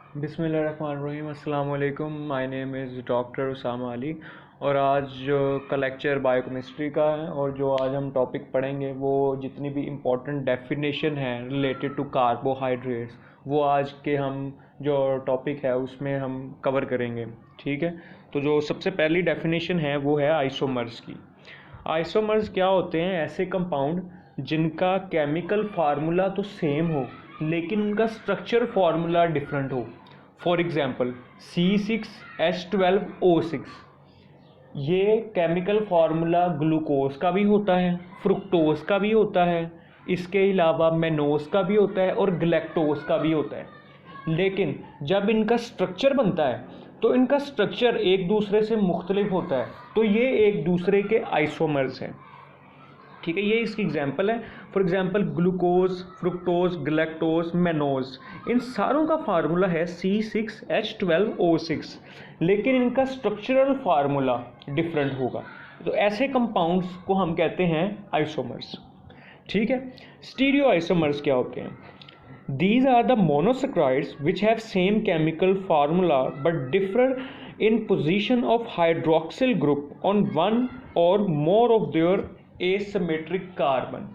बिस्मिल्लाहिर्रहमानिर्रहीम, अस्सलाम वालेकुम। My name is doctor Usama Ali और आज का लेक्चर बायोकेमिस्ट्री का है। और जो आज हम टॉपिक पढ़ेंगे वो जितनी भी इम्पोर्टेंट डेफिनेशन है रिलेटेड टू कार्बोहाइड्रेट्स वो आज के हम जो टॉपिक है उसमें हम कवर करेंगे। ठीक है, तो जो सबसे पहली डेफिनेशन है वो है आइसोमर्स की। आइसोमर्स क्या होते हैं? ऐसे कंपाउंड जिनका केमिकल फार्मूला तो सेम हो लेकिन उनका स्ट्रक्चर फार्मूला डिफरेंट हो। फॉर एग्जांपल C6H12O6, ये केमिकल फार्मूला ग्लूकोज का भी होता है, फ्रुक्टोज का भी होता है, इसके अलावा मेनोज का भी होता है और गलैक्टोज का भी होता है। लेकिन जब इनका स्ट्रक्चर बनता है तो इनका स्ट्रक्चर एक दूसरे से मुख्तलिफ होता है, तो ये एक दूसरे के आइसोमर्स हैं। ठीक है, ये इसकी एग्जांपल है। For example glucose, fructose, galactose, mannose, इन सारों का फार्मूला है C6H12O6, लेकिन इनका स्ट्रक्चरल फार्मूला डिफरेंट होगा। तो ऐसे कंपाउंड्स को हम कहते हैं आइसोमर्स। ठीक है, स्टीरियो आइसोमर्स क्या होते हैं? These are the monosaccharides which have same chemical formula but differ in position of hydroxyl group on one or more of their asymmetric carbon।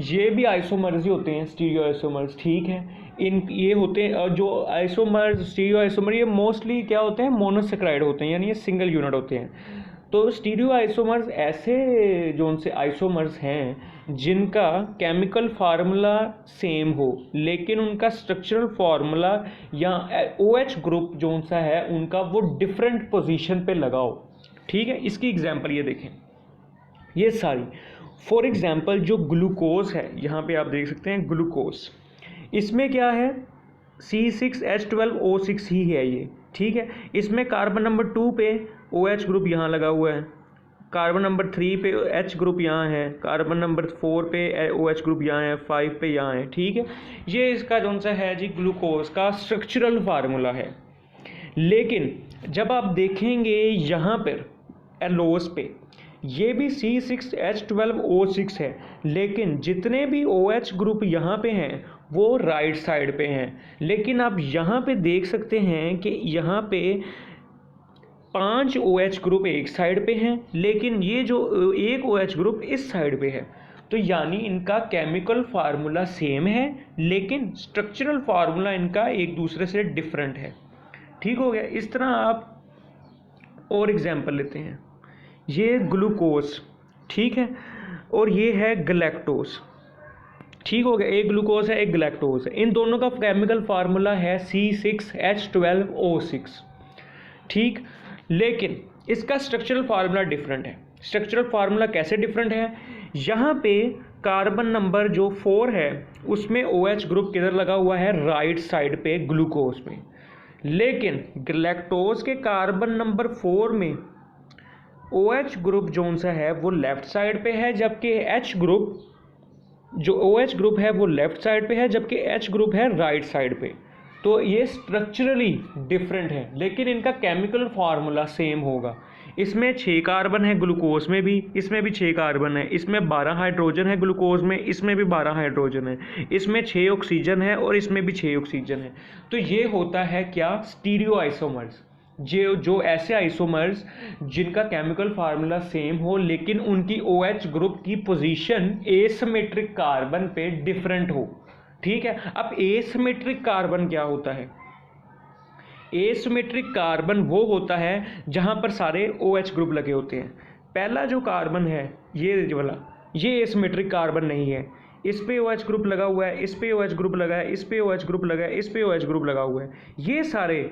ये भी आइसोमर्स ही होते हैं, स्टीरियो आइसोमर्स। ठीक है, इन ये होते हैं जो आइसोमर्स, स्टीरियो आइसोमर, ये मोस्टली क्या होते हैं? मोनोसेक्राइड होते हैं, यानी ये सिंगल यूनिट होते हैं। तो स्टीरियो आइसोमर्स ऐसे जो उनसे आइसोमर्स हैं जिनका केमिकल फार्मूला सेम हो लेकिन उनका स्ट्रक्चरल फार्मूला या OH ग्रुप जो उनसा है उनका वो डिफरेंट पोजीशन पे लगा हो। ठीक है, इसकी एग्जांपल ये देखें, ये सारी। फॉर एग्जांपल जो ग्लूकोज है, यहाँ पे आप देख सकते हैं ग्लूकोज, इसमें क्या है? C6H12O6 ही है ये। ठीक है, इसमें कार्बन नंबर 2 पे OH ग्रुप यहाँ लगा हुआ है, कार्बन नंबर 3 पे H ग्रुप यहाँ है, कार्बन नंबर 4 पे OH ग्रुप यहाँ है, 5 पे यहाँ है। ठीक है, ये इसका जो सा है जी ग्लूकोज का स्ट्रक्चरल फार्मूला है। लेकिन जब आप देखेंगे यहाँ पर एलोस पे, ये भी C6H12O6 है, लेकिन जितने भी OH ग्रुप यहाँ पे हैं वो राइट साइड पे हैं। लेकिन आप यहाँ पे देख सकते हैं कि यहाँ पे 5 OH ग्रुप एक साइड पे हैं, लेकिन ये जो एक OH ग्रुप इस साइड पे है। तो यानी इनका केमिकल फार्मूला सेम है लेकिन स्ट्रक्चरल फार्मूला इनका एक दूसरे से डिफरेंट है। ठीक हो गया। इस तरह आप और एग्जाम्पल लेते हैं, ये ग्लूकोज, ठीक है, और ये है गलैक्टोज। ठीक हो गया, एक ग्लूकोज है एक गलैक्टोज है, इन दोनों का केमिकल फार्मूला है C6H12O6। ठीक, लेकिन इसका स्ट्रक्चरल फार्मूला डिफरेंट है। स्ट्रक्चरल फार्मूला कैसे डिफरेंट है? यहाँ पे कार्बन नंबर जो 4 है उसमें OH ग्रुप किधर लगा हुआ है? राइट साइड पे ग्लूकोज पे। लेकिन गलैक्टोज के कार्बन नंबर 4 में OH ग्रुप जो सा है वो लेफ्ट साइड पे है, जबकि H ग्रुप जो OH ग्रुप है वो लेफ्ट साइड पे है, जबकि H ग्रुप है राइट साइड पे। तो ये स्ट्रक्चरली डिफरेंट है लेकिन इनका केमिकल फार्मूला सेम होगा। इसमें 6 कार्बन है ग्लूकोज में भी, इसमें भी 6 कार्बन है, इसमें 12 हाइड्रोजन है ग्लूकोज में, इसमें भी 12 हाइड्रोजन है, इसमें 6 ऑक्सीजन है और इसमें भी 6 ऑक्सीजन है। तो ये होता है क्या? Stereo isomers. जो ऐसे आइसोमर्स जिनका केमिकल फार्मूला सेम हो लेकिन उनकी OH ग्रुप की पोजीशन एसिमेट्रिक कार्बन पे डिफरेंट हो। ठीक है, अब एसिमेट्रिक कार्बन क्या होता है? एसिमेट्रिक कार्बन वो होता है जहां पर सारे OH ग्रुप लगे होते हैं। पहला जो कार्बन है ये वाला, ये एसिमेट्रिक कार्बन नहीं है। इस पे OH ग्रुप लगा हुआ है, इस पे OH ग्रुप लगा है, इस पे OH ग्रुप लगा है, इस पे OH ग्रुप लगा हुआ है। ये सारे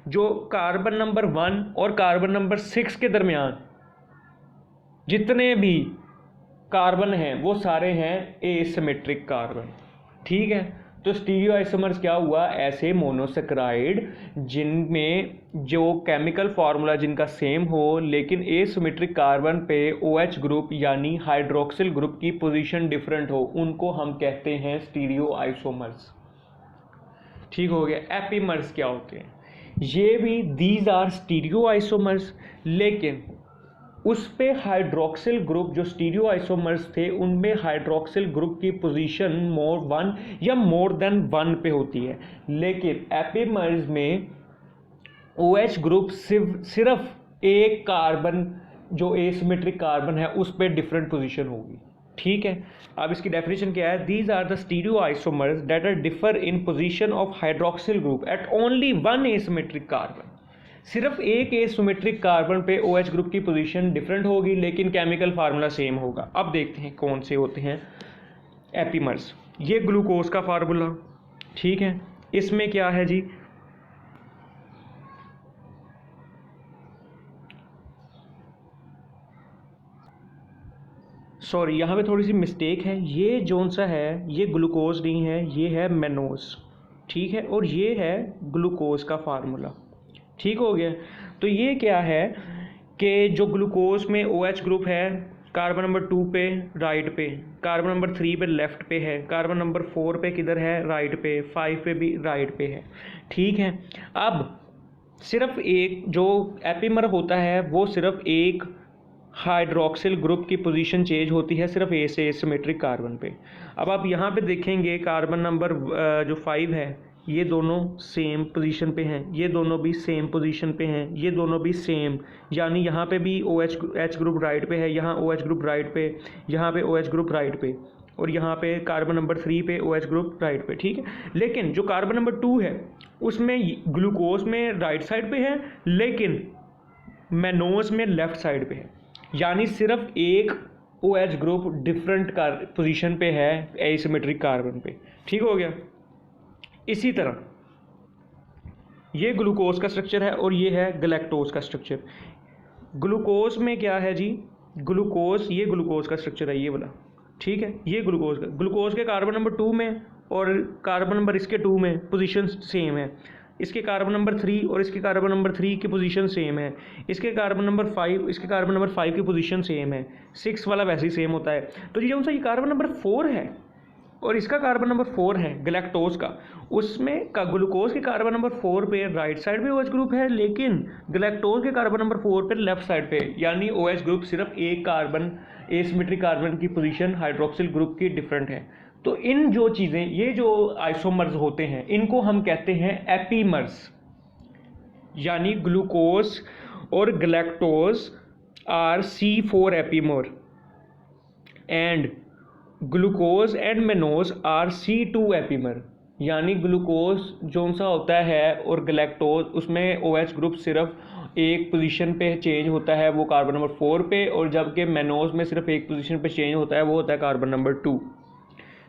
जो कार्बन नंबर 1 और कार्बन नंबर 6 के दरमियान जितने भी कार्बन हैं वो सारे हैं एसिमेट्रिक कार्बन। ठीक है, तो स्टीरियो आइसोमर्स क्या हुआ? ऐसे मोनोसेक्राइड जिनमें जो केमिकल फार्मूला जिनका सेम हो लेकिन एसिमेट्रिक कार्बन पे OH ग्रुप यानी हाइड्रोक्सिल ग्रुप की पोजीशन डिफरेंट हो, उनको हम कहते हैं स्टीरियो आइसोमर्स। ठीक हो गया। एपीमर्स क्या होते हैं? ये भी दीज आर स्टीरियो आइसोमर्स, लेकिन उस पे हाइड्रोक्सिल ग्रुप जो स्टीरियो आइसोमर्स थे उनमें हाइड्रोक्सिल ग्रुप की पोजीशन मोर 1 या मोर देन 1 पे होती है, लेकिन एपिमर्स में OH ग्रुप सिर्फ एक कार्बन जो एसिमेट्रिक कार्बन है उस पर डिफरेंट पोजीशन होगी। ठीक है, अब इसकी डेफिनेशन क्या है? These are the stereo isomers that are differ in position of hydroxyl group at only one asymmetric carbon. सिर्फ एक एसिमेट्रिक कार्बन पे OH ग्रुप की पोजीशन डिफरेंट होगी लेकिन केमिकल फार्मूला सेम होगा। अब देखते हैं कौन से होते हैं एपिमर्स। ये ग्लूकोज का फार्मूला, ठीक है, इसमें क्या है जी? सॉरी, यहाँ पे थोड़ी सी मिस्टेक है, ये जोन सा है ये ग्लूकोज नहीं है, ये है मेनोज, ठीक है, और ये है ग्लूकोज का फार्मूला। ठीक हो गया। तो ये क्या है कि जो ग्लूकोज में OH ग्रुप है कार्बन नंबर 2 पे राइट पे, कार्बन नंबर 3 पे लेफ्ट पे है, कार्बन नंबर 4 पे किधर है? राइट पे, 5 पे भी राइट पे है। ठीक है, अब सिर्फ एक जो एपिमर होता है वो सिर्फ एक हाइड्रोक्सिल ग्रुप की पोजीशन चेंज होती है सिर्फ ए से एसिमेट्रिक कार्बन पे। अब आप यहाँ पे देखेंगे कार्बन नंबर जो 5 है ये दोनों सेम पोजीशन पे हैं, ये दोनों भी सेम पोजीशन पे हैं, ये दोनों भी सेम, यानी यहाँ पे भी OH ग्रुप राइट पे है, यहाँ OH ग्रुप राइट पे, यहाँ पे OH ग्रुप राइट पे, और यहाँ पे कार्बन नंबर 3 पे OH ग्रुप राइट पे। ठीक है, लेकिन जो कार्बन नंबर 2 है उसमें ग्लूकोज में राइट साइड पे है लेकिन मेनोज में लेफ्ट साइड पे है, यानी सिर्फ एक OH ग्रुप डिफरेंट पोजीशन पे है एसिमेट्रिक कार्बन पे। ठीक हो गया। इसी तरह ये ग्लूकोज का स्ट्रक्चर है और ये है गैलेक्टोज का स्ट्रक्चर। ग्लूकोज में क्या है जी? ग्लूकोज, ये ग्लूकोज का स्ट्रक्चर है ये वाला, ठीक है, ये ग्लूकोज के कार्बन नंबर 2 में और कार्बन नंबर इसके 2 में पोजीशन सेम है, इसके कार्बन नंबर 3 और इसके कार्बन नंबर 3 की पोजीशन सेम है, इसके कार्बन नंबर 5 इसके कार्बन नंबर 5 की पोजीशन सेम है, 6 वाला वैसे ही सेम होता है। तो जो सा ये कार्बन नंबर 4 है और इसका कार्बन नंबर 4 है गैलेक्टोज का, उसमें का ग्लूकोज के कार्बन नंबर 4 पे राइट साइड पे OH ग्रुप है लेकिन गैलेक्टोज के कार्बन नंबर 4 पे लेफ्ट साइड पे, यानी OH ग्रुप सिर्फ एक कार्बन एसिमेट्रिक कार्बन की पोजीशन हाइड्रोक्सिल ग्रुप की डिफरेंट है। तो इन जो चीज़ें, ये जो आइसोमर्स होते हैं इनको हम कहते हैं एपीमर्स, यानी ग्लूकोज और galactose are C4 epimer and glucose and mannose are C2 epimer, यानी ग्लूकोज जो सा होता है और गैलेक्टोज उसमें OH ग्रुप सिर्फ एक पोजीशन पे चेंज होता है, वो कार्बन नंबर 4 पे, और जबकि मेनोज में सिर्फ एक पोजीशन पे चेंज होता है, वो होता है कार्बन नंबर 2।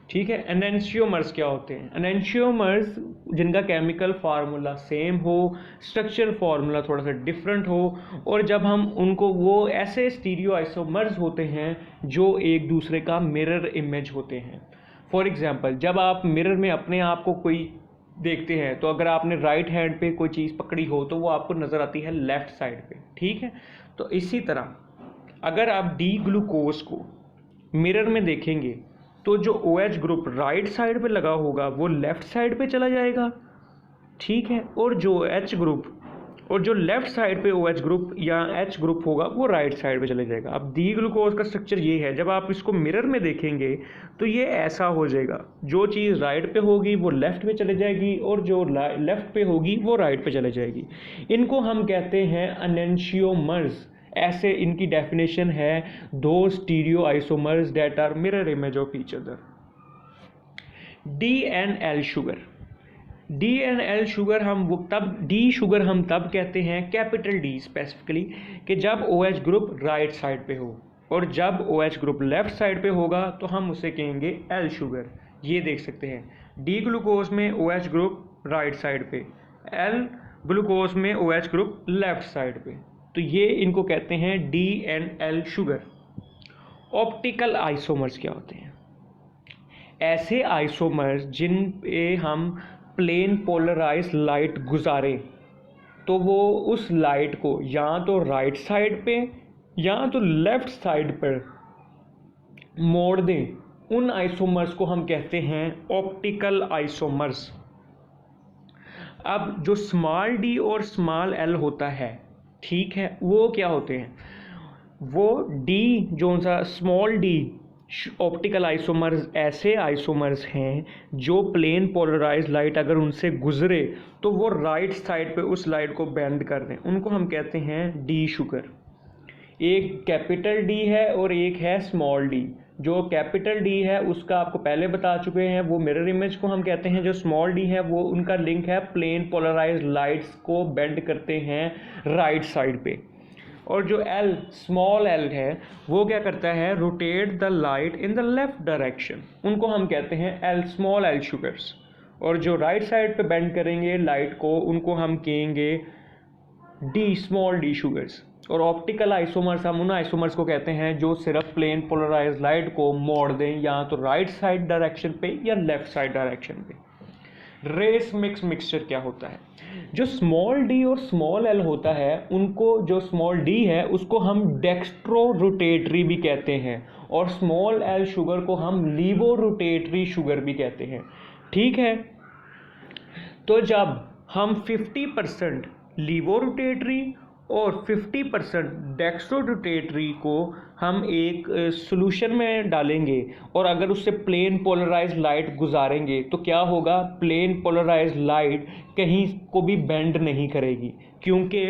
ठीक है। एनेंशियोमर्स क्या होते हैं? एनेंशियोमर्स जिनका केमिकल फार्मूला सेम हो, स्ट्रक्चर फार्मूला थोड़ा सा डिफरेंट हो, और जब हम उनको, वो ऐसे स्टीरियो आइसोमर्स होते हैं जो एक दूसरे का मिरर इमेज होते हैं। फॉर एग्जांपल, जब आप मिरर में अपने आप को कोई देखते हैं तो अगर आपने राइट हैंड पे कोई चीज़ पकड़ी हो तो वो आपको नज़र आती है लेफ्ट साइड पे। ठीक है, तो इसी तरह अगर आप डी ग्लूकोज को मिरर में देखेंगे तो जो OH ग्रुप राइट साइड पे लगा होगा वो लेफ्ट साइड पे चला जाएगा। ठीक है, और जो H ग्रुप और जो लेफ्ट साइड पे OH ग्रुप या H ग्रुप होगा वो राइट साइड पे चले जाएगा। अब डी ग्लूकोज का स्ट्रक्चर ये है, जब आप इसको मिरर में देखेंगे तो ये ऐसा हो जाएगा, जो चीज़ राइट पे होगी वो लेफ्ट पे चले जाएगी और जो लेफ्ट पे होगी वो राइट पे चले जाएगी। इनको हम कहते हैं एनेंशियोमर्स। ऐसे इनकी डेफिनेशन है, दो stereo isomers that are mirror image of each other. DNL sugar, DNL sugar हम वो तब, डी शुगर हम तब कहते हैं, कैपिटल डी स्पेसिफिकली, कि जब OH ग्रुप राइट साइड पे हो, और जब OH ग्रुप लेफ्ट साइड पे होगा तो हम उसे कहेंगे L शुगर। ये देख सकते हैं, डी ग्लूकोज में OH ग्रुप राइट साइड पे, L ग्लूकोज में OH ग्रुप लेफ्ट साइड पे, तो ये इनको कहते हैं DNL शुगर। ऑप्टिकल आइसोमर्स क्या होते हैं? ऐसे आइसोमर्स जिन पे हम प्लेन पोलराइज लाइट गुजारें तो वो उस लाइट को या तो राइट साइड पे या तो लेफ्ट साइड पर मोड़ दें, उन आइसोमर्स को हम कहते हैं ऑप्टिकल आइसोमर्स। अब जो स्मॉल d और स्मॉल l होता है, ठीक है, वो क्या होते हैं? वो डी जो सा स्मॉल डी ऑप्टिकल आइसोमर्स ऐसे आइसोमर्स हैं जो प्लेन पोलराइज लाइट अगर उनसे गुजरे तो वो राइट साइड पे उस लाइट को बेंड कर दें, उनको हम कहते हैं डी शुगर। एक कैपिटल डी है और एक है स्मॉल डी। जो कैपिटल डी है उसका आपको पहले बता चुके हैं, वो मिरर इमेज को हम कहते हैं। जो स्मॉल डी है वो उनका लिंक है प्लेन पोलराइज लाइट्स को बेंड करते हैं राइट साइड पे। और जो एल स्मॉल एल है वो क्या करता है, rotate the light in the left direction, उनको हम कहते हैं एल स्मॉल एल शुगर्स। और जो राइट साइड पे बेंड करेंगे लाइट को उनको हम कहेंगे डी स्मॉल डी शुगर्स। और ऑप्टिकल आइसोमर्स हम उन आइसोमर्स को कहते हैं जो सिर्फ प्लेन पोलराइज लाइट को मोड़ दें या तो राइट साइड डायरेक्शन पे या लेफ्ट साइड डायरेक्शन पे। रेस मिक्स मिक्सचर क्या होता है, जो स्मॉल डी और स्मॉल एल होता है उनको, जो स्मॉल डी है उसको हम डेक्स्ट्रो रोटेटरी भी कहते हैं और स्मॉल एल शुगर को हम लीवो रोटेटरी शुगर भी कहते हैं। ठीक है, तो जब हम 50% लीवो रोटेटरी और 50% डेक्स्ट्रो रोटेटरी को हम एक सॉल्यूशन में डालेंगे और अगर उससे प्लेन पोलराइज लाइट गुजारेंगे तो क्या होगा, प्लेन पोलराइज लाइट कहीं को भी बेंड नहीं करेगी, क्योंकि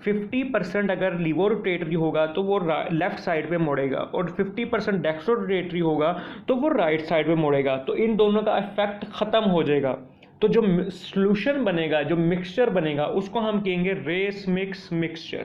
50% अगर लीवो रोटेटरी होगा तो वो लेफ्ट साइड पे मुड़ेगा और 50% डेक्स्ट्रो रोटेटरी होगा तो वो राइट साइड पे मुड़ेगा। तो इन दोनों का इफेक्ट ख़त्म हो जाएगा। तो जो सॉल्यूशन बनेगा, जो मिक्सचर बनेगा उसको हम कहेंगे रेस मिक्स मिक्सचर।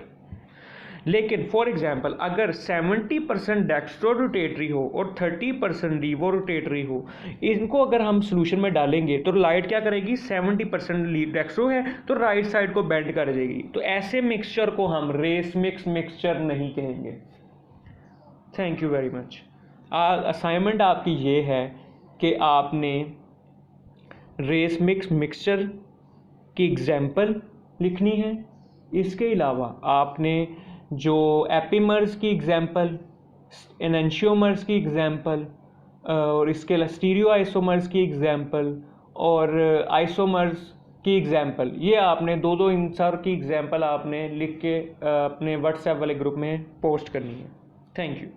लेकिन फॉर एग्जांपल अगर 70% डेक्स्ट्रो रोटेटरी हो और 30% लीवो रोटेटरी हो, इनको अगर हम सॉल्यूशन में डालेंगे तो लाइट क्या करेगी, 70% डेक्स्ट्रो है तो राइट साइड को बेंड कर देगी। तो ऐसे मिक्सचर को हम रेस मिक्स मिक्सचर नहीं कहेंगे। Thank you very much. Assignment आपकी ये है कि आपने रेस मिक्स मिक्सचर की एग्जाम्पल लिखनी है। इसके अलावा आपने जो एपीमर्स की एग्जाम्पल, एनेंशियोमर्स की एग्जाम्पल और इसके अलावा स्टीरियो आइसोमर्स की एग्जाम्पल और आइसोमर्स की एग्जाम्पल, ये आपने दो इन सर की एग्जाम्पल आपने लिख के अपने व्हाट्सएप वाले ग्रुप में पोस्ट करनी है। Thank you.